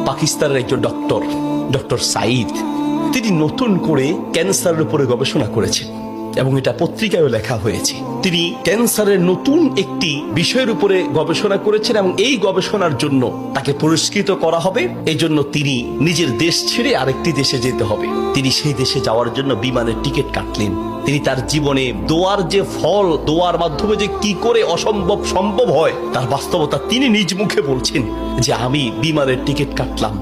পাকিস্তানের একজন ডক্টর সাইদ, তিনি নতুন করে ক্যান্সারের উপরে গবেষণা করেছেন এবং এটা পত্রিকায়ও লেখা হয়েছে। তিনি ক্যান্সারের নতুন একটি বিষয়ের উপরে গবেষণা করেছেন এবং এই গবেষণার জন্য তাকে পুরস্কৃত করা হবে। এই জন্য তিনি নিজের দেশ ছেড়ে আরেকটি দেশে যেতে হবে। তিনি সেই দেশে যাওয়ার জন্য বিমানের টিকিট কাটলেন। তিনি তার জীবনে দোয়ার যে ফল, দোয়ার মাধ্যমে যে কি করে অসম্ভব সম্ভব হয় তার বাস্তবতা তিনি নিজ মুখে বলছেন যে আমি বিমানের টিকিট কাটলাম,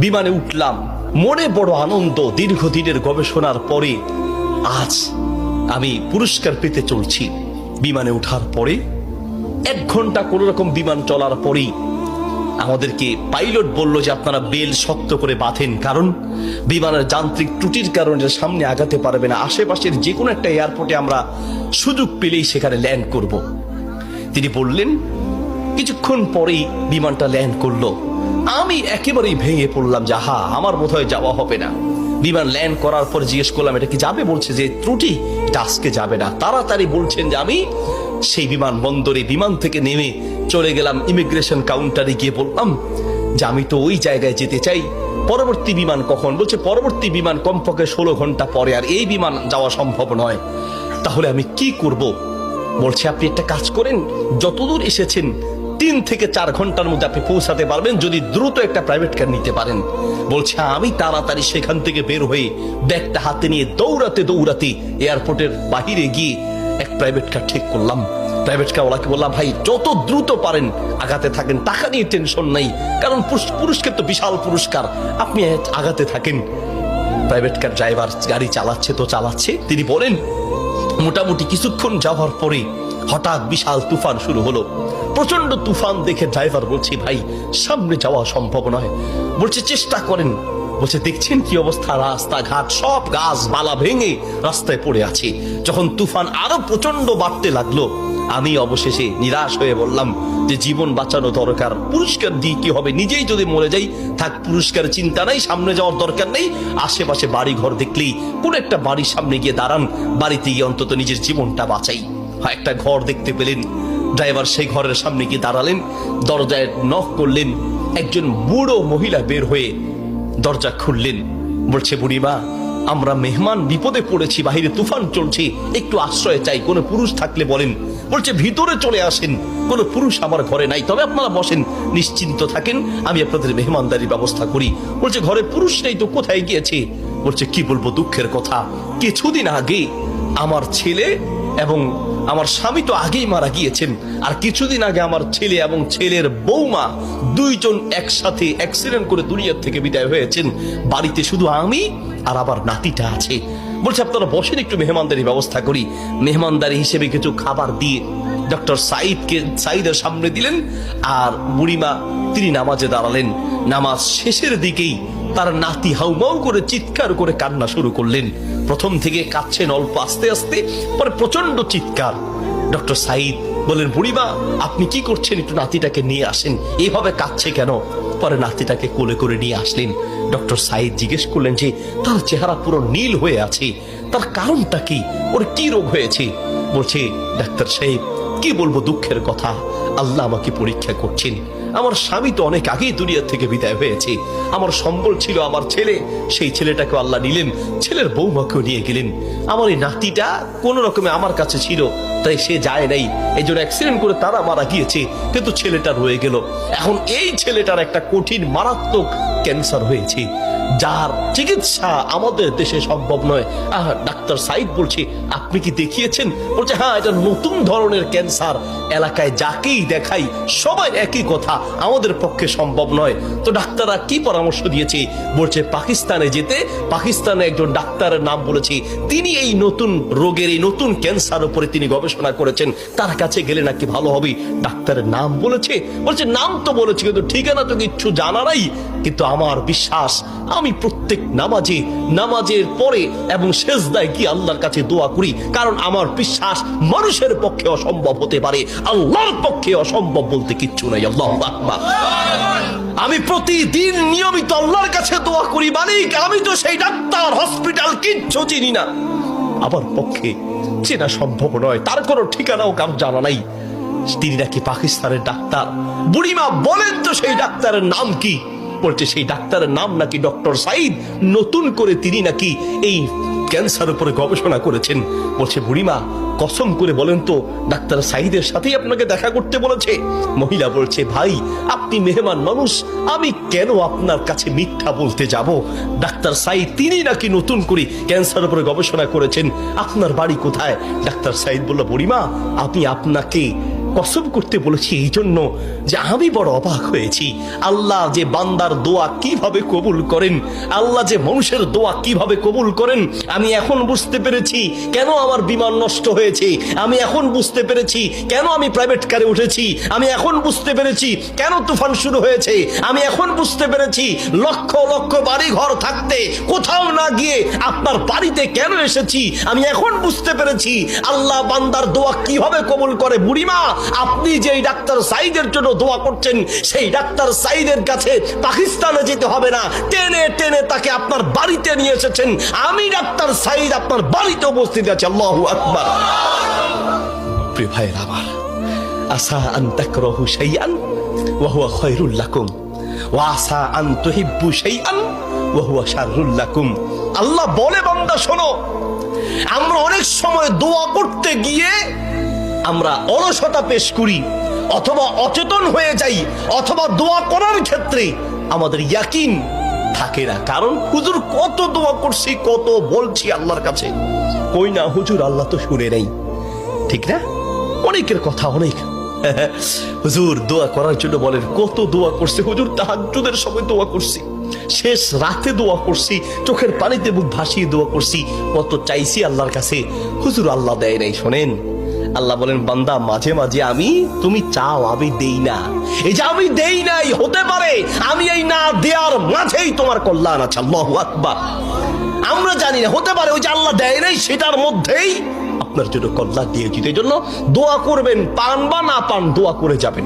বিমানে উঠলাম, মনে বড় আনন্দ। দীর্ঘদিনের গবেষণার পরে আজ আমি পুরস্কার পেতে চলছি। বিমানে ওঠার পরে 1 ঘন্টা কোন রকম বিমান চলার পরেই আমাদেরকে পাইলট বলল যে আপনারা বেল শক্ত করে বাঁধেন, কারণ বিমানের যান্ত্রিক ত্রুটির কারণে সামনে আগাতে পারবে না। আশেপাশের যে কোনো একটা এয়ারপোর্টে আমরা সুযোগ পেলেই সেখানে ল্যান্ড করব। তিনি বললেন। কিছুক্ষণ পরেই বিমানটা ল্যান্ড করলো। আমি একেবারেই ভেঙে পড়লাম যে আমার বোধহয় যাওয়া হবে না। বিমান ল্যান্ড করার পর জিজ্ঞেস করলাম এটা কি যাবে? বলছে যে ত্রুটি, এটা আজকে যাবে না। তাড়াতাড়ি বলছেন যে আমি সেই বিমান বন্দরে বিমান থেকে নেমে চলে গেলাম ইমিগ্রেশন কাউন্টারে, গিয়ে বললাম যে আমি তো ওই জায়গায় যেতে চাই। পরবর্তী বিমান কখন? বলছে পরবর্তী বিমান কমপক্ষে 16 ঘন্টা পরে, আর এই বিমান যাওয়া সম্ভব নয়। তাহলে আমি কি করব? বলছে আপনি একটা কাজ করেন, যতদূর এসেছেন 3 থেকে 4 ঘন্টার মধ্যে আপনি পৌঁছাতে পারবেন যদি দ্রুত একটা প্রাইভেট কার নিতে পারেন। বলছে আমি তাড়াতাড়ি সেখান থেকে বের হয়ে ব্যাগটা হাতে নিয়ে দৌড়াতে এয়ারপোর্টের বাহিরে গিয়ে এক প্রাইভেট কার ঠিক করলাম। প্রাইভেট কার ওলাকে বললাম ভাই যত দ্রুত পারেন আগাতে থাকেন, টাকা নিয়ে টেনশন নাই, কারণ পুরস্কার তো বিশাল পুরস্কার, আপনি আগাতে থাকেন। প্রাইভেট কার ড্রাইভার গাড়ি চালাচ্ছে। তিনি বলেন মোটামুটি কিছুক্ষণ যাওয়ার পরে হঠাৎ বিশাল তুফান শুরু হলো। প্রচন্ড তুফান দেখে ড্রাইভার বলছে ভাই সামনে যাওয়া সম্ভব নয়। বলছে চেষ্টা করেন। বলছে দেখছেন কি অবস্থা, রাস্তাঘাট সব গাছপালা ভেঙে রাস্তায় পড়ে আছে। যখন তুফান আরো প্রচন্ড বাড়তে লাগলো আমি অবশেষে নিরাশ হয়ে বললাম যে জীবন বাঁচানো দরকার, পুরস্কার দিয়ে কি হবে, নিজেই যদি মরে যাই থাক, পুরস্কার চিন্তা নাই, সামনে যাওয়ার দরকার নেই। আশেপাশে বাড়ি ঘর দেখলেই কোন একটা বাড়ির সামনে গিয়ে দাঁড়ান, বাড়িতে গিয়ে অন্তত নিজের জীবনটা বাঁচাই। একটা ঘর দেখতে পেলেন, ড্রাইভার সেই ঘরের সামনে গিয়ে দাঁড়ালেন, দরজায় নক করলেন। একজন বুড়ো মহিলা বের হয়ে দরজা খুললেন। বলছে বুড়িমা আমরা মেহমান বিপদে পড়েছি, বাহিরে তুফান চলছে, একটু আশ্রয় চাই, কোনো পুরুষ থাকলে বলেন। বলছে ভিতরে চলে আসেন, কোনো পুরুষ আমার ঘরে নাই, তবে আপনারা বসেন, নিশ্চিন্ত থাকেন, আমি আপনাদের মেহমানদারির ব্যবস্থা করি। বলছে ঘরে পুরুষ নেই তো কোথায় গিয়েছে? বলছে কি বলবো দুঃখের কথা, কিছুদিন আগে আমার ছেলে এবং আমার স্বামী তো আগেই মারা গিয়েছেন, আর কিছুদিন আগে আমার ছেলে এবং ছেলের বৌমা দুইজন একসাথে অ্যাক্সিডেন্ট করে দুনিয়ার থেকে বিদায় হয়েছেন। বাড়িতে শুধু আমি আর আবার নাতিটা আছে। বলছে আপনারা বসেন, একটু মেহমানদারি ব্যবস্থা করি। মেহমানদারি হিসেবে কিছু খাবার দিয়ে ডক্টর সাইদের সামনে দিলেন, আর বুড়িমা তিনি নামাজে দাঁড়ালেন। নামাজ শেষের দিকেই তার নাতি হাউমাউ করে চিৎকার করে কান্না শুরু করলেন। প্রথম থেকে কাঁদছেন অল্প আস্তে আস্তে, পরে প্রচন্ড চিৎকার। ডক্টর সাইদ বলেন বুড়িমা আপনি কি করছেন, একটু নাতিটাকে নিয়ে আসেন, এইভাবে কাঁদছে কেন? পরে নাতিটাকে কোলে করে নিয়ে আসলেন। ডক্টর সাইদ জিজ্ঞেস করলেন যে তার চেহারা পুরো নীল হয়ে আছে, তার কারণটা কি, ওর কি রোগ হয়েছে? বলছে ডাক্তার সাহেব কি বলবো দুঃখের কথা, আল্লাহ আমাকে পরীক্ষা করছেন। আমার স্বামী তো অনেক আগেই দুনিয়া থেকে বিদায় হয়েছে, আমার সম্বল ছিল আমার ছেলে, সেই ছেলেটাকে আল্লাহ নিলেন, ছেলের বৌমাকেও নিয়ে গেলেন। আমার এই নাতিটা কোন রকমে আমার কাছে ছিল, তাই সে যায় নাই, এই জন্য অ্যাক্সিডেন্ট করে তারা মারা গিয়েছে, কিন্তু ছেলেটা রয়ে গেল। এখন এই ছেলেটার একটা কঠিন মারাত্মক ক্যান্সার হয়েছে, যার চিকিৎসা আমাদের দেশে সম্ভব নয়। ডাক্তার সাইদ বলছে আপনি কি দেখিয়েছেন? বলছে হ্যাঁ, এটা নতুন ধরনের ক্যান্সার, এলাকায় যাকেই দেখাই সবাই একই কথা, আমাদের পক্ষে সম্ভব নয়। তো ডাক্তাররা কি পরামর্শ দিয়েছে? বলছে পাকিস্তানে যেতে। পাকিস্তানে একজন ডাক্তারের নাম বলেছে, তিনি এই নতুন রোগের, এই নতুন ক্যান্সার উপরে তিনি গবেষণা করেছেন, তার কাছে গেলে নাকি ভালো হবে। ডাক্তারের নাম বলেছে? বলছে নাম তো বলেছে, কিন্তু ঠিকানা তো কিচ্ছু জানা নাই। কিন্তু আমার বিশ্বাস, আমি প্রত্যেক নামাজের পরে এবং সেজদায় গিয়ে আল্লাহর কাছে দোয়া করি, কারণ আমার বিশ্বাস মানুষের পক্ষে অসম্ভব হতে পারে, আল্লাহর পক্ষে অসম্ভব বলতে কিচ্ছু নাই। আল্লাহু আকবার। আমি প্রতিদিন নিয়মিত আল্লাহর কাছে দোয়া করি, মালিক আমি তো সেই ডাক্তার হসপিটাল কিচ্ছু চিনি না, আমার পক্ষে চেনা সম্ভব নয়, তার কোনো ঠিকানাও কার জানা নাই। তিনি নাকি পাকিস্তানের ডাক্তার। বুড়িমা বলেন তো সেই ডাক্তারের নাম কি? বলছে সেই ডাক্তারের নাম নাকি ডক্টর সাইদ, নতুন করে তিনি নাকি এই ক্যান্সার উপরে গবেষণা করেছেন। বলছে বুড়িমা কসম করে বলেন তো ডাক্তার সাইদের সাথেই আপনাকে দেখা করতে বলেছে? মহিলা বলছে ভাই আপনি মেহমান মানুষ, আমি কেন আপনার কাছে মিথ্যা বলতে যাব? ডাক্তার সাইদ তিনি নাকি নতুন করে ক্যান্সার উপরে গবেষণা করেছেন, আপনার বাড়ি কোথায়? ডাক্তার সাইদ বলল বুড়িমা আমি আপনাকে কসম করতে বলেছি এই জন্য যে আমি বড় অবাক হয়েছি, আল্লাহ যে বান্দার দোয়া কিভাবে কবুল করেন, আল্লাহ যে মানুষের দোয়া কিভাবে কবুল করেন, আমি এখন বুঝতে পেরেছি কেন আমার বিমান নষ্ট হয়েছে, আমি এখন বুঝতে পেরেছি কেন আমি প্রাইভেট কারে উঠেছি, আমি এখন বুঝতে পেরেছি কেন তুফান শুরু হয়েছে, আমি এখন বুঝতে পেরেছি লক্ষ লক্ষ বাড়ি ঘর থাকতে কোথাও না গিয়ে আপনার বাড়িতে কেন এসেছি, আমি এখন বুঝতে পেরেছি আল্লাহ বান্দার দোয়া কিভাবে কবুল করে। বুড়িমা আপনি যে ডাক্তার সাইদের জন্য দোয়া করছেন সেই ডাক্তার সাইদের কাছে পাকিস্তানে যেতে হবে না, টেনে টেনে তাকে আপনার বাড়িতে নিয়ে এসেছেন, আমি ডাক্তার সাইদ আপনার বাড়িতে উপস্থিত আছি। আল্লাহু আকবার। প্রিয় ভাইয়ের আমার, আসা আন তাকরাহু শাইআন ওয়া হুয়া খায়রুল লাকুম ওয়া আসা আন তুহিব্বু শাইআন ওয়া হুয়া শাররুল লাকুম। আল্লাহ বলে বান্দা শোনো, আমরা অনেক সময় দোয়া করতে গিয়ে আমরা অলসতা পেশ করি, অথবা অচেতন হয়ে যাই, অথবা দোয়া করার ক্ষেত্রে আমাদের ইয়াকিন থাকে না। কারণ হুজুর কত দোয়া করছি, কত বলছি আল্লাহর কাছে, কই না হুজুর আল্লাহ তো শুনে নেই, ঠিক না? অনেকের কথা অনেক হুজুর দোয়া করার জন্য বলেন, কত দোয়া করছে হুজুর, তাহাজ্জুদের সময় দোয়া করছি, শেষ রাতে দোয়া করছি, চোখের পানিতে মুখ ভাসিয়ে দোয়া করছি, কত চাইছি আল্লাহর কাছে, হুজুর আল্লাহ দেয় নাই। শোনেন আল্লাহ বলেন বান্দা মাঝে মাঝে আমি তুমি চাও আমি দেই না, এই যে আমি দেই নাই হতে পারে আমি এই না দেওয়ার মাঝেই তোমার কল্যাণ আছে। আল্লাহু আকবার। আমরা জানি না, হতে পারে ওই যে আল্লাহ দেয় নাই সেটার মধ্যেই আপনার জন্য কল্যাণ দিয়েছি। এই জন্য দোয়া করবেন, পান বা না পান দোয়া করে যাবেন।